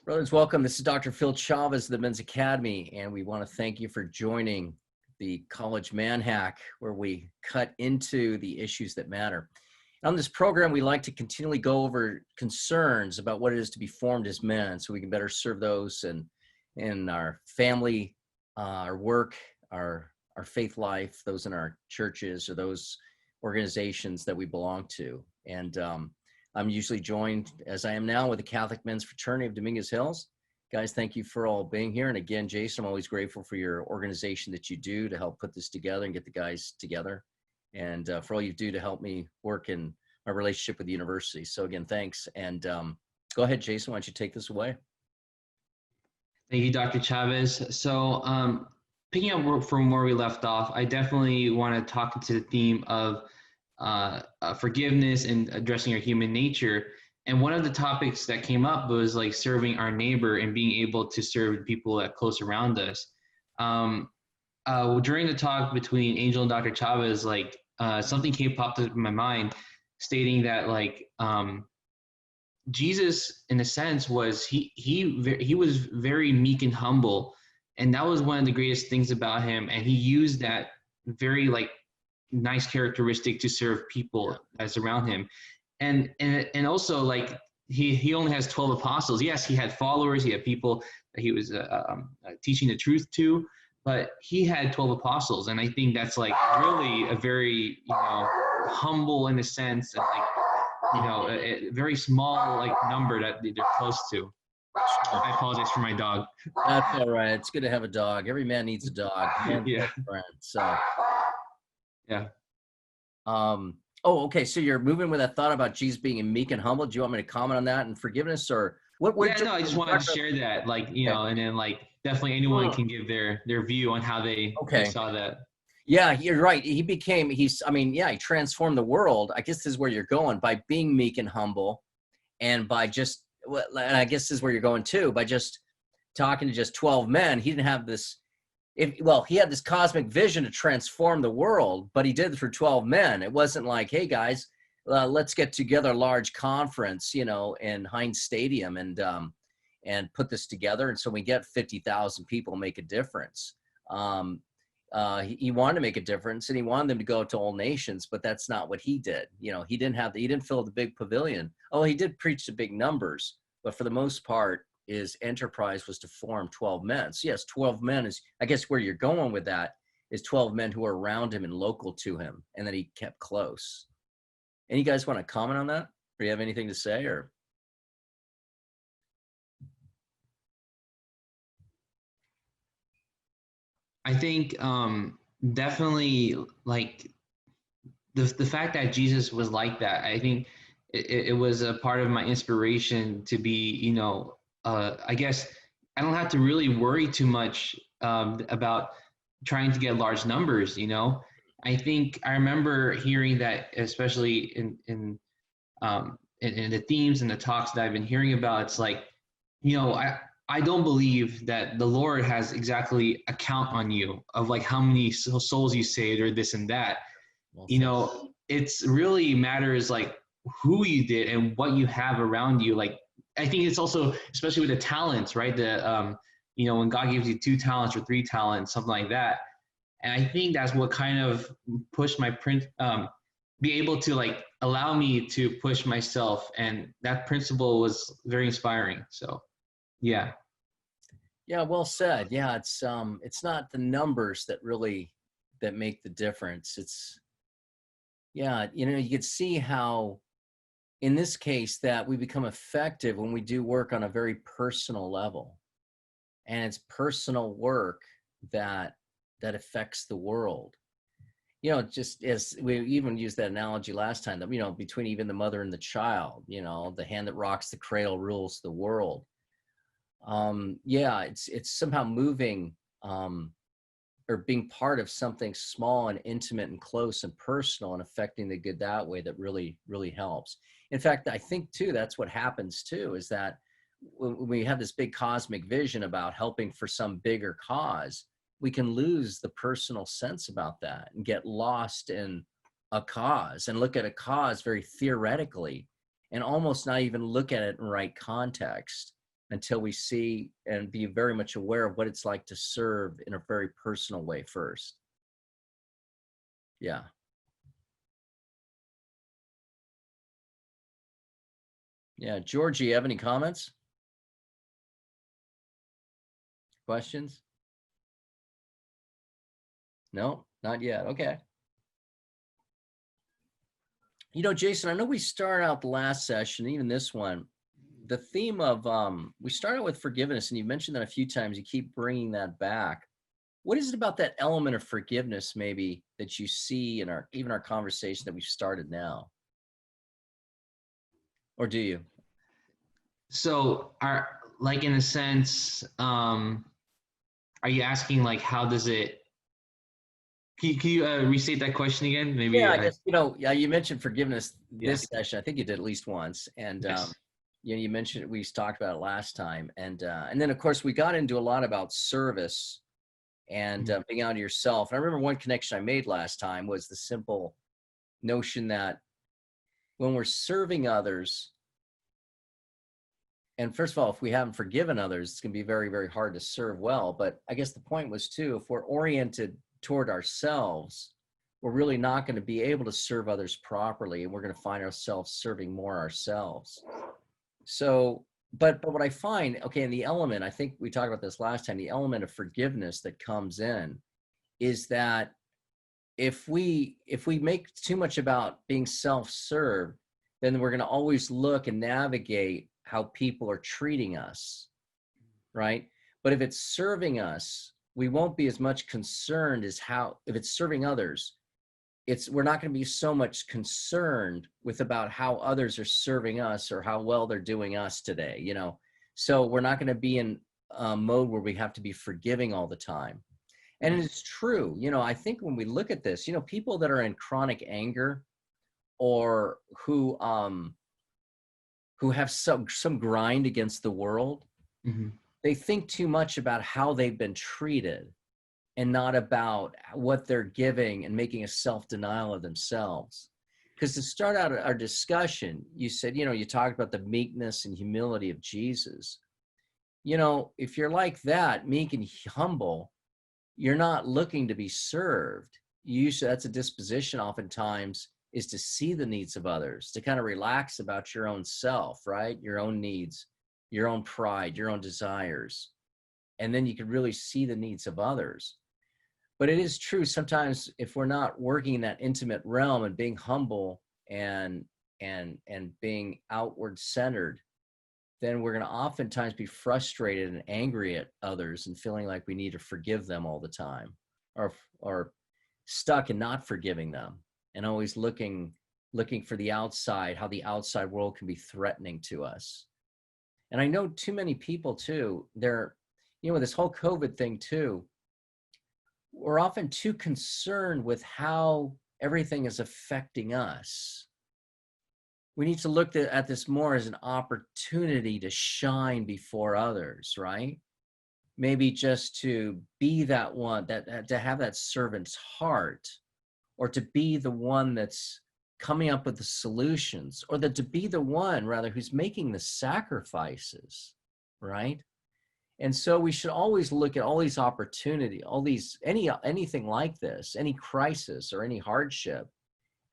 Brothers, welcome. This is Dr. Phil Chavez of the Men's Academy, and we want to thank you for joining the College Man Hack, where we cut into the issues that matter. On this program, we like to continually go over concerns about what it is to be formed as men, so we can better serve those in our family, our work, our faith life, those in our churches or those organizations that we belong to. And I'm usually joined, as I am now, with the Catholic Men's Fraternity of Dominguez Hills. Guys, thank you for all being here. And again, Jason, I'm always grateful for your organization that you do to help put this together and get the guys together, and for all you do to help me work in my relationship with the university. So again, thanks. And go ahead, Jason, why don't you take this away? Thank you, Dr. Chavez. So picking up from where we left off, I definitely want to talk into the theme of forgiveness and addressing our human nature. And one of the topics that came up was like serving our neighbor and being able to serve the people that close around us. During the talk between Angel and Dr. Chavez, something popped up in my mind, stating that Jesus, in a sense, was he was very meek and humble, and that was one of the greatest things about him. And he used that very nice characteristic to serve people that's around him, and also he only has 12 apostles. Yes, he had followers, he had people that he was teaching the truth to, but he had 12 apostles, and I think that's really a very humble in a sense, and a very small number that they're close to. I apologize for my dog. That's all right. It's good to have a dog. Every man needs a dog. Yeah. Friend, so. Yeah. Oh, okay. So you're moving with that thought about Jesus being meek and humble. Do you want me to comment on that and forgiveness, or what? Yeah, no, I just wanted to share that, and then definitely anyone can give their view on how they saw that. Yeah, you're right. He transformed the world. I guess this is where you're going, by being meek and humble, and by just, and I guess this is where you're going too, by just talking to just 12 men. He didn't have this, he had this cosmic vision to transform the world, but he did it for 12 men. It wasn't like, hey guys, let's get together a large conference, in Heinz Stadium and put this together. And so we get 50,000 people, make a difference. He wanted to make a difference, and he wanted them to go to all nations, but that's not what he did. He didn't fill the big pavilion. Oh, he did preach to big numbers, but for the most part, his enterprise was to form 12 men. So yes, 12 men is, I guess where you're going with that, is 12 men who are around him and local to him, and that he kept close. Any guys want to comment on that? Or you have anything to say, or? I think definitely the fact that Jesus was like that, I think it was a part of my inspiration to be, I guess I don't have to really worry too much about trying to get large numbers. I think I remember hearing that, especially in the themes and the talks that I've been hearing about. It's I don't believe that the Lord has exactly a count on you of how many souls you saved or this and that. Well, it's really matters who you did and what you have around you. I think it's also, especially with the talents, right? When God gives you 2 talents or 3 talents, something like that. And I think that's what kind of pushed my be able to allow me to push myself. And that principle was very inspiring. So, yeah. Yeah, well said. Yeah, it's not the numbers that make the difference. It's, you could see how, in this case, that we become effective when we do work on a very personal level, and it's personal work that affects the world. Just as we even used that analogy last time, that between even the mother and the child, the hand that rocks the cradle rules the world. It's somehow moving or being part of something small and intimate and close and personal and affecting the good that way that really, really helps. In fact, I think too, that's what happens too, is that when we have this big cosmic vision about helping for some bigger cause, we can lose the personal sense about that and get lost in a cause and look at a cause very theoretically and almost not even look at it in right context. until we see and be very much aware of what it's like to serve in a very personal way first. Yeah. Yeah. Georgie, you have any comments? Questions? No, not yet. Okay. Jason, I know we started out the last session, even this one, the theme of, we started with forgiveness, and you mentioned that a few times. You keep bringing that back. What is it about that element of forgiveness, maybe, that you see in even our conversation that we've started now? Or do you? So, like in a sense, are you asking like how does it? Can you restate that question again? Yeah, Maybe I I. guess, yeah, you mentioned forgiveness Yeah. this session. I think you did at least once. And, Yes. you mentioned, we talked about it last time. And then, of course, we got into a lot about service and Mhm. being out of yourself. And I remember one connection I made last time was the simple notion that when we're serving others, and first of all, if we haven't forgiven others, it's going to be very, very hard to serve well. But I guess the point was too, if we're oriented toward ourselves, we're really not going to be able to serve others properly, and we're going to find ourselves serving more ourselves. So, but what I find, okay, in the element, I think we talked about this last time, the element of forgiveness that comes in is that if we make too much about being self-served, then we're going to always look and navigate how people are treating us, right? But if it's serving us, we won't be as much concerned as how, if it's serving others, we're not going to be so much concerned with about how others are serving us or how well they're doing us today. So we're not going to be in a mode where we have to be forgiving all the time. And Yes. it's true. I think when we look at this, people that are in chronic anger, or who have some grind against the world, Mm-hmm. they think too much about how they've been treated and not about what they're giving and making a self-denial of themselves. Because to start out our discussion, you said, you talked about the meekness and humility of Jesus. If you're like that, meek and humble, you're not looking to be served. Usually that's a disposition oftentimes, is to see the needs of others, to kind of relax about your own self, right? Your own needs, your own pride, your own desires. And then you can really see the needs of others. But it is true, sometimes if we're not working in that intimate realm and being humble and being outward centered, then we're going to oftentimes be frustrated and angry at others and feeling like we need to forgive them all the time, or stuck and not forgiving them, and always looking for the outside, how the outside world can be threatening to us. And I know too many people too, they're, with this whole COVID thing too, we're often too concerned with how everything is affecting us. We need to look at this more as an opportunity to shine before others, right? Maybe just to be that one, that to have that servant's heart, or to be the one that's coming up with the solutions, or that to be the one rather who's making the sacrifices, right? And so we should always look at all these opportunity, anything like this, any crisis or any hardship,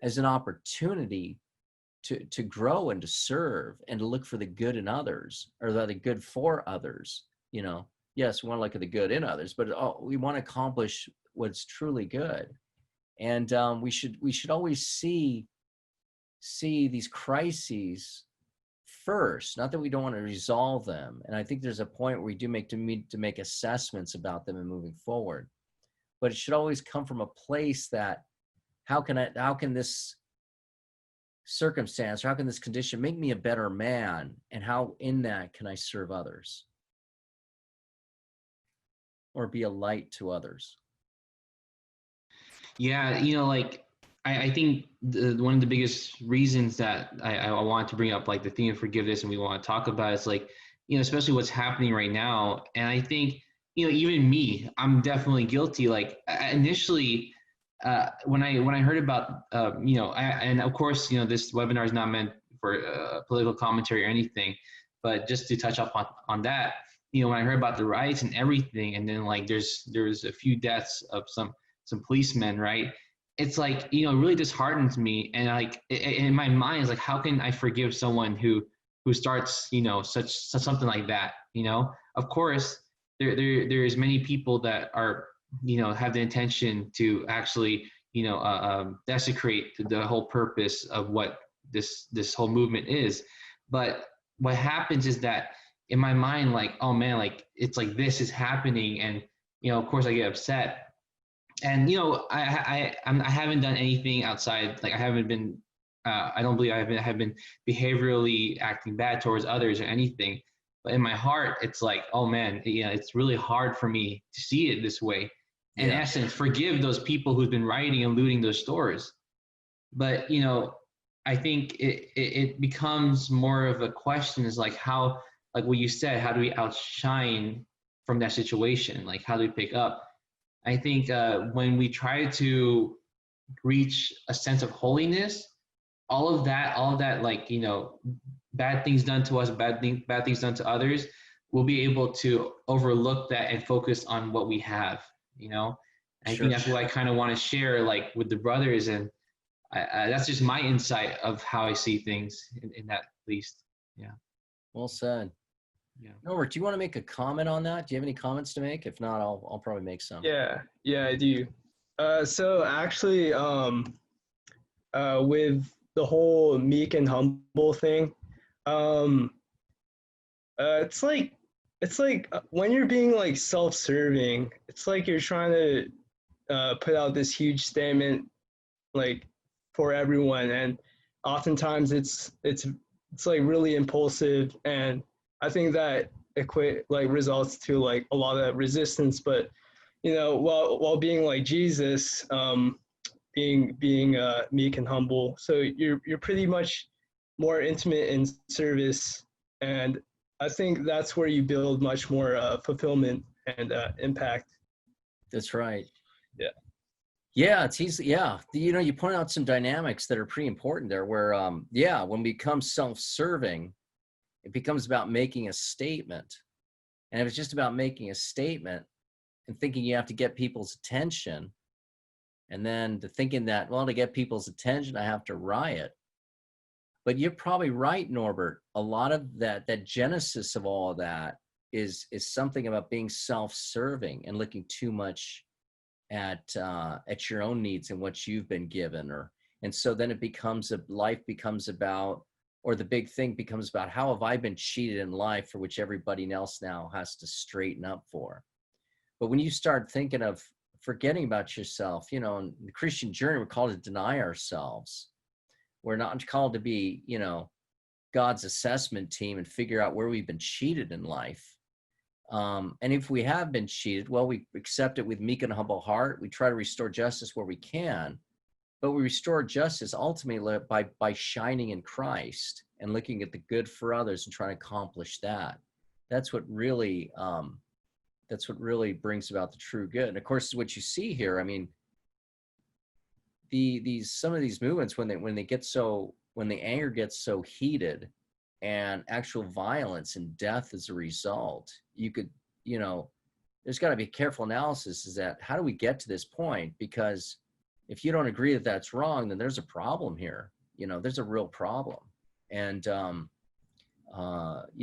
as an opportunity to grow and to serve and to look for the good in others, or the good for others. Yes, we want to look at the good in others, but we want to accomplish what's truly good. And we should always see these crises first, not that we don't want to resolve them. And I think there's a point where we do need to make assessments about them and moving forward, but it should always come from a place that, how can this circumstance, or how can this condition make me a better man, and how in that can I serve others or be a light to others? Yeah, like I think one of the biggest reasons that I want to bring up like the theme of forgiveness and we want to talk about is like, especially what's happening right now. And I think, even me, I'm definitely guilty. Like initially, when I heard about, and of course, this webinar is not meant for political commentary or anything, But just to touch up on that, you know, when I heard about the riots and everything, and then like there's a few deaths of some policemen, right? It's like, you know, it really disheartens me. And like in my mind, it's like, how can I forgive someone who starts, you know, such something like that? You know, of course, there's many people that are, you know, have the intention to actually, you know, desecrate the whole purpose of what this whole movement is. But what happens is that in my mind, like, oh man, like it's like this is happening, and you know, of course, I get upset. And you know, I haven't done anything outside. Like I haven't been, I don't believe have been behaviorally acting bad towards others or anything. But in my heart, it's like, oh man, yeah, it's really hard for me to see it this way. In Yeah. essence, forgive those people who've been rioting and looting those stores. But you know, I think it becomes more of a question is like how, like what you said, how do we outshine from that situation? Like how do we pick up? I think when we try to reach a sense of holiness, all of that, like, you know, bad things done to us, bad things done to others, we'll be able to overlook that and focus on what we have, you know. I Sure. think that's what I kind of want to share, like with the brothers, and that's just my insight of how I see things in that least. Yeah. Well said. Yeah. Norbert, do you want to make a comment on that? Do you have any comments to make? If not, I'll probably make some. Yeah, I do. So actually, with the whole meek and humble thing, um, it's like when you're being like self-serving, it's like you're trying to put out this huge statement like for everyone, and oftentimes it's like really impulsive, and I think that results to like a lot of resistance. But you know, while being like Jesus, being meek and humble, so you're pretty much more intimate in service, and I think that's where you build much more fulfillment and impact. That's right. Yeah. Yeah, it's easy. Yeah, you know, you point out some dynamics that are pretty important there. Where, yeah, when we become self-serving, it becomes about making a statement. And if it's just about making a statement and thinking you have to get people's attention, and then to thinking that, well, to get people's attention, I have to riot. But you're probably right, Norbert. A lot of that genesis of all of that is something about being self-serving and looking too much at your own needs and what you've been given, and so then it becomes life becomes about, or the big thing becomes about, how have I been cheated in life, for which everybody else now has to straighten up for. But when you start thinking of forgetting about yourself, you know, in the Christian journey, we're called to deny ourselves. We're not called to be, you know, God's assessment team and figure out where we've been cheated in life. And if we have been cheated, well, we accept it with meek and humble heart. We try to restore justice where we can, but we restore justice ultimately by shining in Christ and looking at the good for others and trying to accomplish that. That's what really brings about the true good. And of course, what you see here, I mean, some of these movements, when the anger gets so heated and actual violence and death as a result, you could, you know, there's got to be careful analysis, is that how do we get to this point? Because if you don't agree that that's wrong, then there's a problem here. You know, there's a real problem. And, you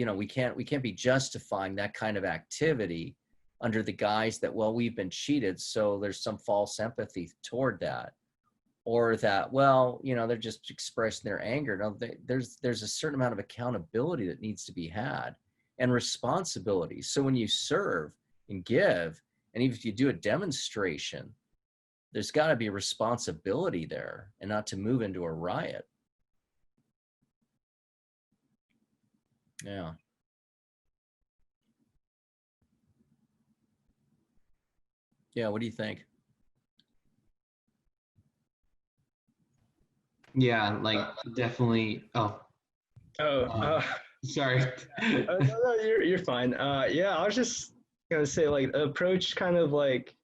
know, we can't be justifying that kind of activity under the guise that, well, we've been cheated, so there's some false empathy toward that. Or that, well, you know, they're just expressing their anger. No, there's a certain amount of accountability that needs to be had, and responsibility. So when you serve and give, and even if you do a demonstration, there's got to be responsibility there, and not to move into a riot. Yeah. Yeah, what do you think? Yeah, like definitely. Oh, sorry. No, you're fine. Yeah, I was just gonna say like the approach kind of like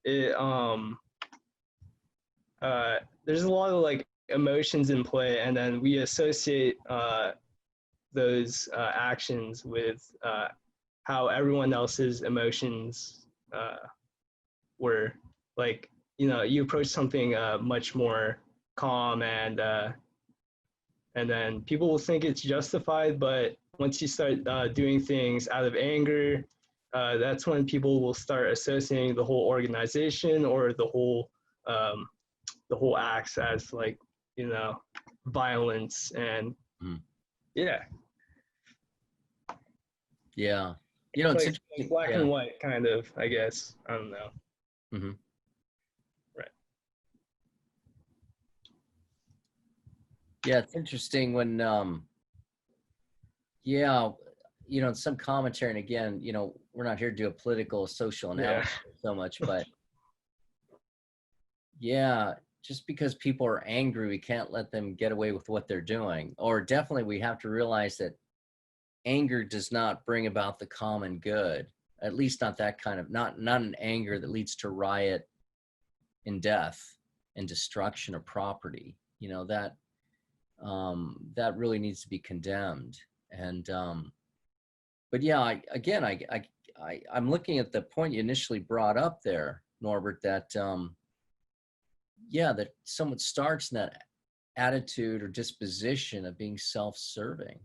it. There's a lot of like emotions in play, and then we associate those actions with how everyone else's emotions were. Like, you approach something much more calm, and then people will think it's justified, but once you start doing things out of anger, that's when people will start associating the whole organization or um, the whole acts as like, violence. And Mm. yeah, Yeah. it's It's like interesting. black Yeah. and white kind of, I guess. I don't know. Mm-hmm. Right. Yeah, it's interesting when yeah, in some commentary, and again, we're not here to do a political social Yeah. analysis so much, but yeah, just because people are angry, we can't let them get away with what they're doing. Or definitely we have to realize that anger does not bring about the common good. At least not that kind of, not an anger that leads to riot and death and destruction of property. That really needs to be condemned. And but yeah, I'm looking at the point you initially brought up there, Norbert, that that someone starts in that attitude or disposition of being self-serving.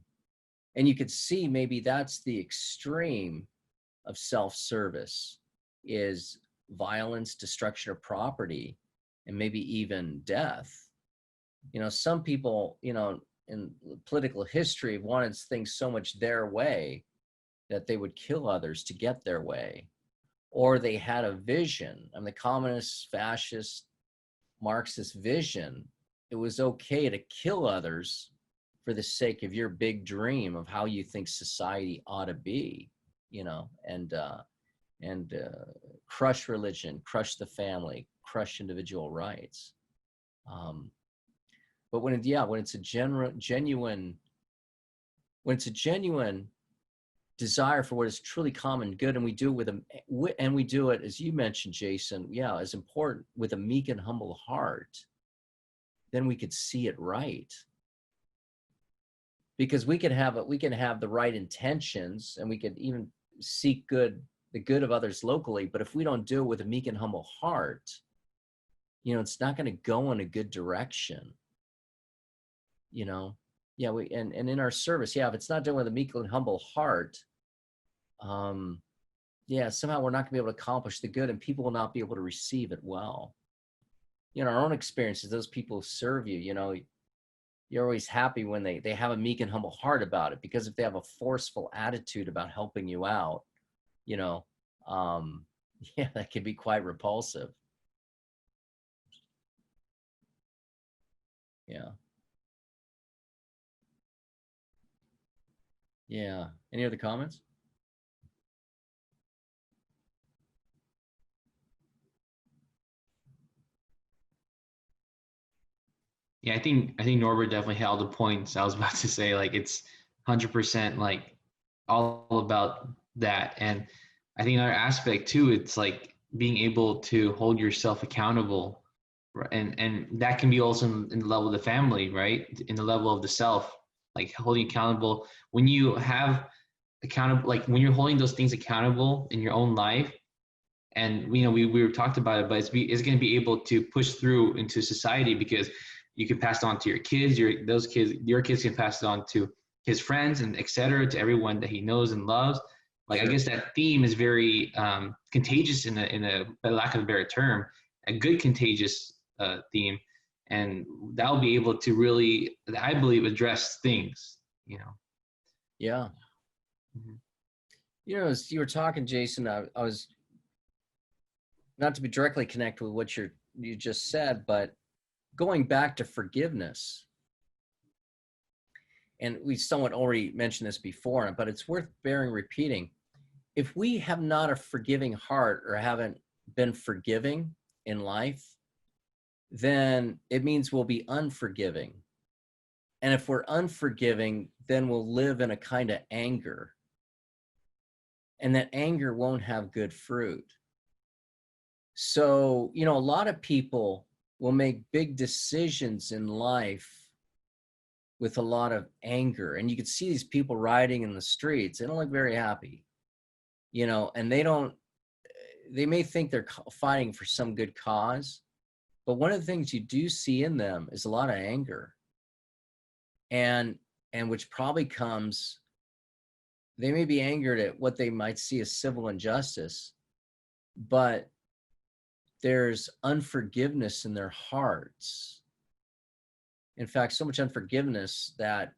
And you could see maybe that's the extreme of self-service, is violence, destruction of property, and maybe even death. Some people, in political history wanted things so much their way that they would kill others to get their way. Or they had a vision. I mean, the communist, fascist, Marxist vision, it was okay to kill others for the sake of your big dream of how you think society ought to be, and crush religion, crush the family, crush individual rights. But when it's a genuine desire for what is truly common good, and we do it and we do it, as you mentioned, Jason, as important, with a meek and humble heart, then we could see it right. Because we can have the right intentions, and we could even seek the good of others locally, but if we don't do it with a meek and humble heart, it's not going to go in a good direction. And in our service, if it's not done with a meek and humble heart, somehow we're not gonna be able to accomplish the good, and people will not be able to receive it well. Our own experiences, those people who serve you, you're always happy when they have a meek and humble heart about it, because if they have a forceful attitude about helping you out, that can be quite repulsive. Yeah. Any other comments? Yeah, I think Norbert definitely held the points I was about to say. Like, it's 100% like all about that. And I think another aspect too, it's like being able to hold yourself accountable, and that can be also in the level of the family, right? In the level of the self, like holding accountable when you have accountable, like when you're holding those things accountable in your own life. And we were talked about it, but it's going to be able to push through into society, because you can pass it on to your kids, your kids can pass it on to his friends, and etc., to everyone that he knows and loves. Like, Sure. I guess that theme is very contagious, in a lack of a better term, a good contagious theme, and that'll be able to really, I believe, address things. Yeah. Mm-hmm. As you were talking, Jason, I was, not to be directly connected with what you just said, but going back to forgiveness. And we somewhat already mentioned this before, but it's worth repeating. If we have not a forgiving heart, or haven't been forgiving in life, then it means we'll be unforgiving. And if we're unforgiving, then we'll live in a kind of anger. And that anger won't have good fruit. So, a lot of people will make big decisions in life with a lot of anger. And you could see these people riding in the streets. They don't look very happy, you know, and they may think they're fighting for some good cause, but one of the things you do see in them is a lot of anger. And which probably comes, they may be angered at what they might see as civil injustice, but there's unforgiveness in their hearts. In fact, so much unforgiveness that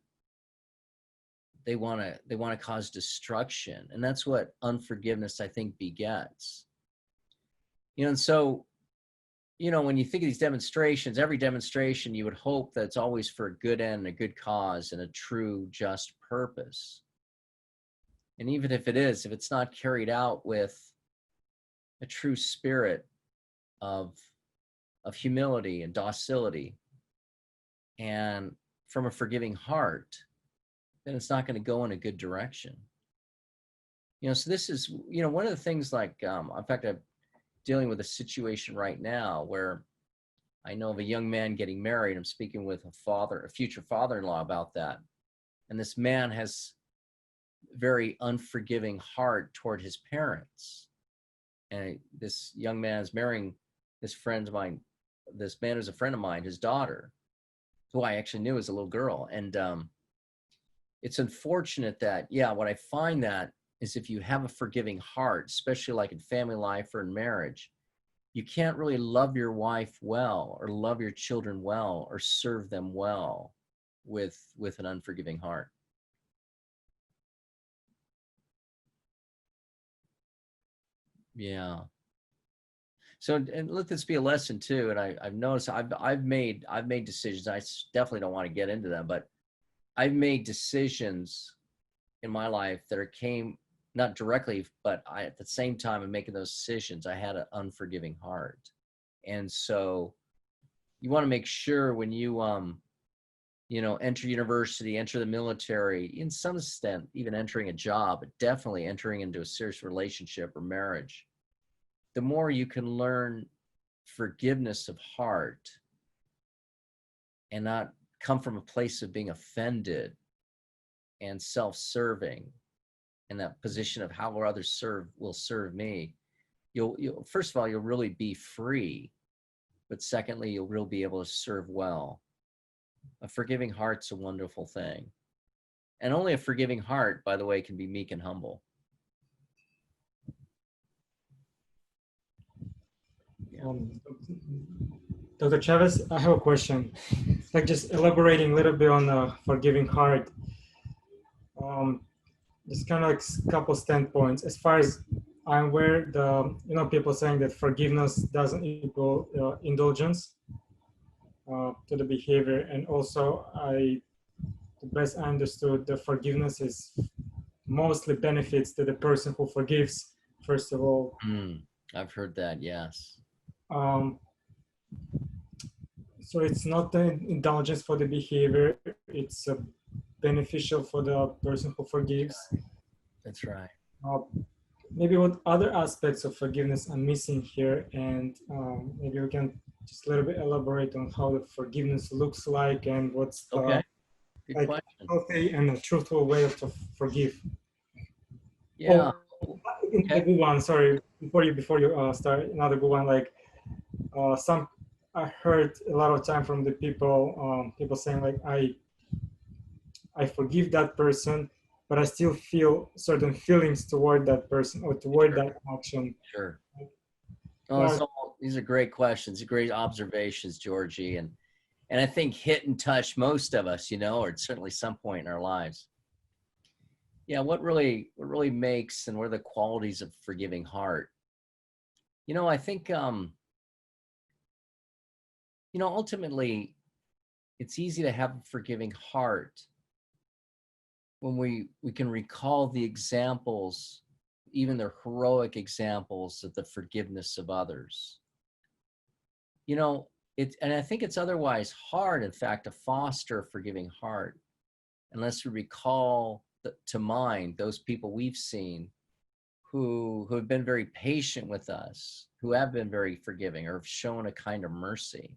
they want to cause destruction. And that's what unforgiveness, I think, begets. You know, and so, you know, when you think of these demonstrations, every demonstration, you would hope that it's always for a good end, a good cause, and a true, just purpose. And even if it is, if it's not carried out with a true spirit of humility and docility and from a forgiving heart, then it's not going to go in a good direction. You know, so this is, you know, one of the things, like, in fact, I'm dealing with a situation right now where I know of a young man getting married. I'm speaking with a future father-in-law about that. And this man has very unforgiving heart toward his parents. And this young man is marrying this friend of mine. This man is a friend of mine, his daughter, who I actually knew as a little girl. And it's unfortunate that, yeah, what I find that is if you have a forgiving heart, especially like in family life or in marriage, you can't really love your wife well or love your children well or serve them well with an unforgiving heart. Yeah. So, and let this be a lesson too. And I've noticed I've made decisions. I definitely don't want to get into them, but I've made decisions in my life that came not directly, but at the same time of making those decisions, I had an unforgiving heart. And so you want to make sure when you, you know, enter university, enter the military, in some extent, even entering a job, but definitely entering into a serious relationship or marriage, the more you can learn forgiveness of heart and not come from a place of being offended and self-serving in that position of how will others will serve me, you'll first of all, you'll really be free, but secondly, you'll really be able to serve well. A forgiving heart's a wonderful thing. And only a forgiving heart, by the way, can be meek and humble. Yeah. Dr. Chavez, I have a question. Like, just elaborating a little bit on the forgiving heart. Just kind of like a couple standpoints. As far as I'm aware, people saying that forgiveness doesn't equal indulgence to the behavior, and also the best I understood, the forgiveness is mostly benefits to the person who forgives. First of all, I've heard that. Yes. So it's not an indulgence for the behavior; it's beneficial for the person who forgives. That's right. Maybe what other aspects of forgiveness I'm missing here, and maybe we can just a little bit elaborate on how the forgiveness looks like and what's the Good question. healthy and a truthful way to forgive. Yeah. A good one. Sorry, before you start, another good one. Like I heard a lot of time from the people saying like I forgive that person, but I still feel certain feelings toward that person or toward that action. Sure. Oh, these are great questions, great observations, Georgie, and I think hit and touch most of us, you know, or at certainly some point in our lives. Yeah, what really makes, and what are the qualities of forgiving heart? You know, I think you know, ultimately, it's easy to have a forgiving heart when we can recall the examples, even the heroic examples of the forgiveness of others. You know, and I think it's otherwise hard, in fact, to foster a forgiving heart unless we recall to mind those people we've seen who have been very patient with us, who have been very forgiving or have shown a kind of mercy.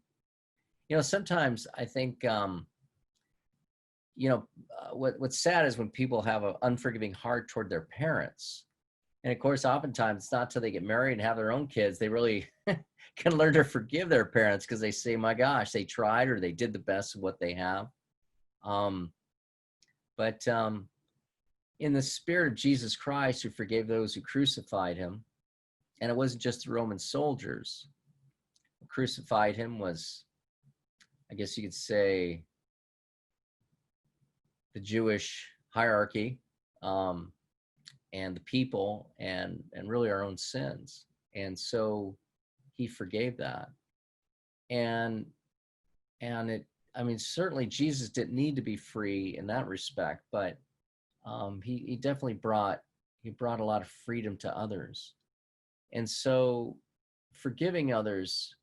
You know, sometimes I think what's sad is when people have an unforgiving heart toward their parents. And of course, oftentimes it's not till they get married and have their own kids, they really can learn to forgive their parents, because they say, my gosh, they tried, or they did the best of what they have. But in the spirit of Jesus Christ, who forgave those who crucified him, and it wasn't just the Roman soldiers who crucified him, was, I guess you could say, the Jewish hierarchy, and the people, and really our own sins. And so he forgave that. And certainly Jesus didn't need to be free in that respect, but he definitely brought a lot of freedom to others. And so forgiving others,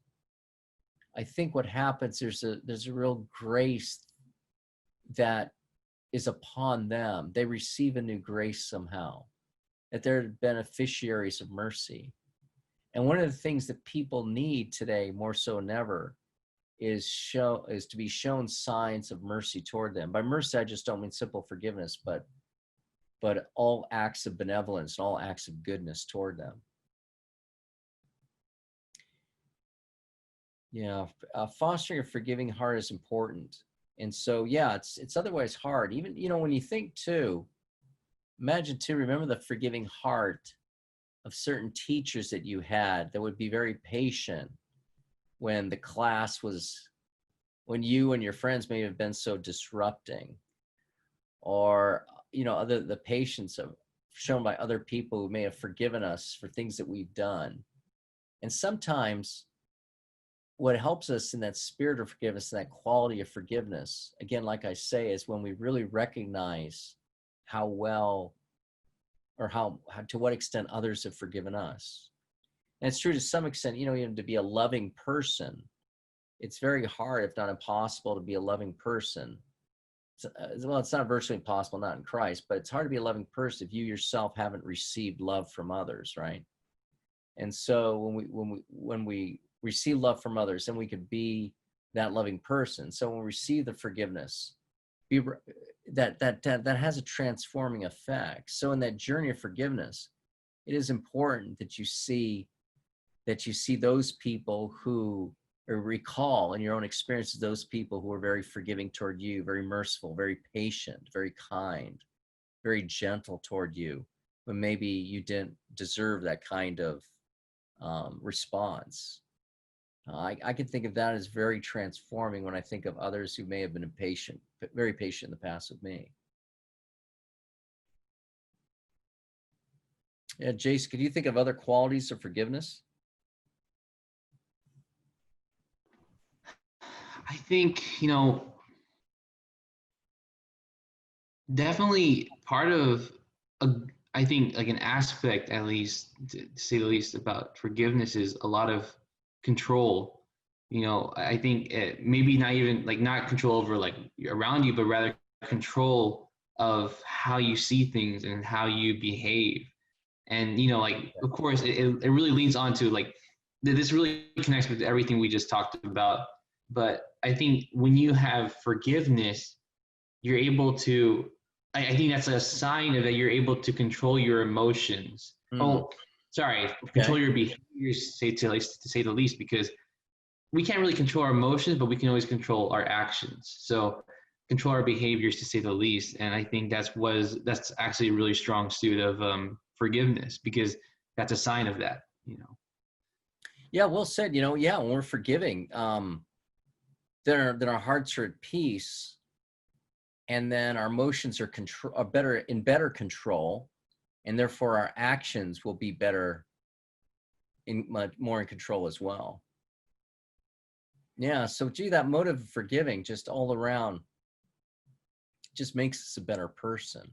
I think what happens, there's a real grace that is upon them. They receive a new grace somehow, that they're beneficiaries of mercy. And one of the things that people need today more so than ever is to be shown signs of mercy toward them. By mercy, I just don't mean simple forgiveness, but all acts of benevolence, all acts of goodness toward them. Yeah, fostering a forgiving heart is important. And so, yeah, it's otherwise hard. Even, when you think too, imagine too, remember the forgiving heart of certain teachers that you had that would be very patient when the class when you and your friends may have been so disrupting, or, the patience shown by other people who may have forgiven us for things that we've done. And sometimes what helps us in that spirit of forgiveness, and that quality of forgiveness, again, like I say, is when we really recognize how well, or how to what extent others have forgiven us. And it's true to some extent, even to be a loving person, it's very hard, if not impossible, to be a loving person. It's not virtually impossible, not in Christ, but it's hard to be a loving person if you yourself haven't received love from others, right? And so when we receive love from others, then we could be that loving person. So when we receive the forgiveness, that has a transforming effect. So in that journey of forgiveness, it is important that you see those people who, or recall in your own experiences, those people who are very forgiving toward you, very merciful, very patient, very kind, very gentle toward you, when maybe you didn't deserve that kind of response. I can think of that as very transforming when I think of others who may have been impatient, very patient in the past with me. Yeah, Jace, could you think of other qualities of forgiveness? I think, definitely part of, I think, like an aspect, at least, to say the least, about forgiveness is a lot of control. I think maybe not even not control over around you, but rather control of how you see things and how you behave. And, of course, it really leans on to this really connects with everything we just talked about. But I think when you have forgiveness, you're able to, I think that's a sign of that you're able to control your emotions. Oh, sorry, control your behaviors, to say the least, because we can't really control our emotions, but we can always control our actions. So control our behaviors, to say the least. And I think that's actually a really strong suit of forgiveness, because that's a sign of that. Yeah, well said. Yeah, when we're forgiving, then our hearts are at peace, and then our emotions are in better control, and therefore our actions will be better, more in control as well. Yeah, so gee, that motive of forgiving just all around just makes us a better person.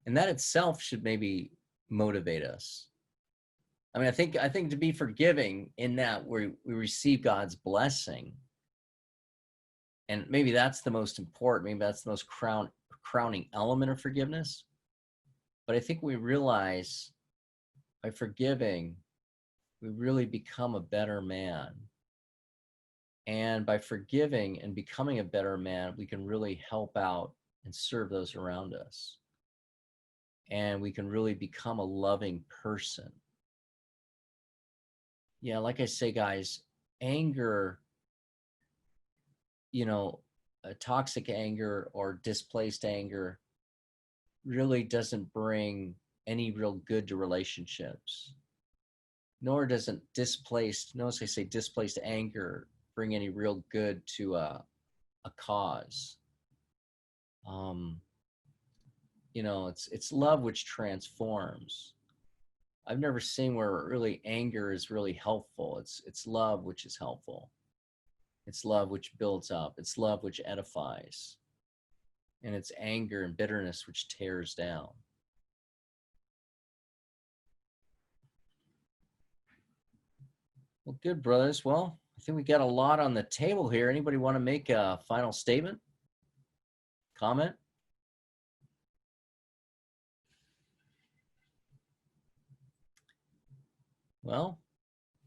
And that itself should maybe motivate us. I mean, I think to be forgiving, in that we receive God's blessing, and maybe that's the most important, maybe that's the most crowning element of forgiveness. But I think we realize by forgiving, we really become a better man. And by forgiving and becoming a better man, we can really help out and serve those around us. And we can really become a loving person. Yeah, like I say, guys, anger, toxic anger or displaced anger really doesn't bring any real good to relationships. Nor doesn't notice I say displaced anger, bring any real good to a cause. It's love which transforms. I've never seen where really anger is really helpful. It's love which is helpful. It's love which builds up. It's love which edifies. And it's anger and bitterness which tears down. Well, good, brothers. Well, I think we got a lot on the table here. Anybody want to make a final statement? Comment? Well,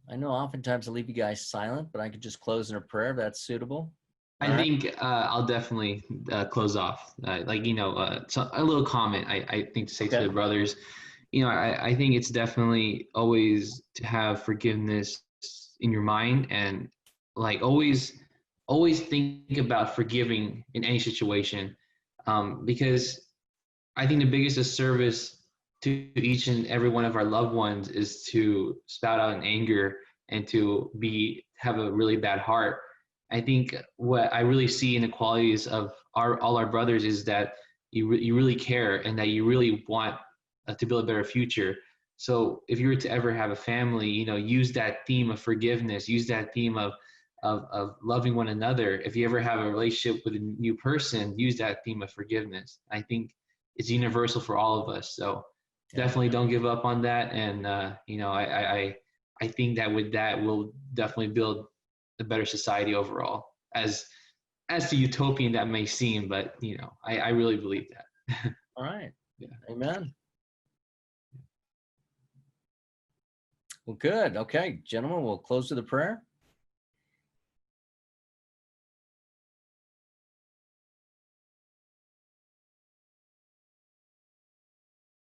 I know oftentimes I leave you guys silent, but I could just close in a prayer if that's suitable. I think I'll definitely close off. So a little comment I think to say to the brothers. I think it's definitely always to have forgiveness in your mind, and like always think about forgiving in any situation, because I think the biggest disservice to each and every one of our loved ones is to spout out in anger and to have a really bad heart. I think what I really see in the qualities of all our brothers is that you really care and that you really want to build a better future. So if you were to ever have a family, use that theme of forgiveness, use that theme of loving one another. If you ever have a relationship with a new person, use that theme of forgiveness. I think it's universal for all of us. So definitely don't give up on that. And, I think that with that, we'll definitely build a better society overall, as to utopian that may seem, but I really believe that. All right. Yeah. Amen. Well, good. Okay, gentlemen, we'll close with a prayer.